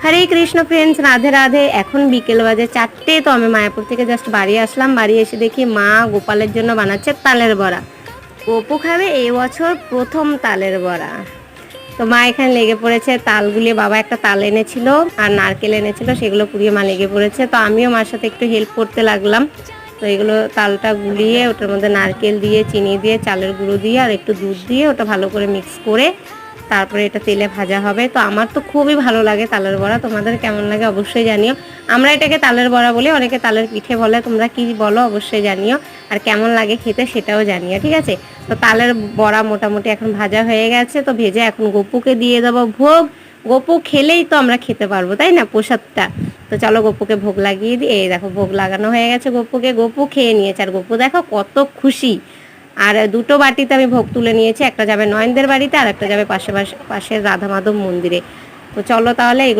হরে Krishna friends, Radhe Radhe. এখন বিকেল বাজে 4টে। তো আমি মায়াপুর থেকে জাস্ট বাড়ি আসলাম। বাড়ি এসে দেখি মা গোপালের জন্য বানাচ্ছে তালের বড়া। গোপু খাবে এই বছর প্রথম তালের বড়া। তো মা এখানে লেগে পড়েছে তাল গুলিয়ে। বাবা একটা তাল এনেছিল আর নারকেল এনেছিল, সেগুলো পুড়িয়ে মা লেগে পড়েছে। তো আমিও মার সাথে একটু হেল্প করতে লাগলাম। তো এগুলো তালটা গুলিয়ে ওটার মধ্যে নারকেল দিয়ে, চিনি দিয়ে, চালের গুঁড়ো দিয়ে আর একটু দুধ দিয়ে ওটা ভালো করে মিক্স করে তারপরে এটা তেলে ভাজা হবে। তো আমার তো খুবই ভালো লাগে তালের বড়া। তোমাদের কেমন লাগে অবশ্যই জানিও। আমরা এটাকে তালের বড়া বলি, অনেকে তালের পিঠে বলে। তোমরা কি বলো অবশ্যই জানিও, আর কেমন লাগে খেতে সেটাও জানিও, ঠিক আছে? তো তালের বড়া মোটামুটি এখন ভাজা হয়ে গেছে। তো ভেজে এখন গপুকে দিয়ে দেবো ভোগ। গপু খেলেই তো আমরা খেতে পারবো, তাই না, প্রসাদটা। তো চলো গপুকে ভোগ লাগিয়ে দিই। এই দেখো ভোগ লাগানো হয়ে গেছে গপুকে। গপু খেয়ে নিয়েছে, আর গপু দেখো কত খুশি। আর দুটো বাটিতে আমি ভোগ তুলে নিয়েছি, একটা যাবে নয়নদের বাড়িতে আর একটা যাবে পাশের রাধা মাধব মন্দিরে। তো চলো তাহলে এগুলো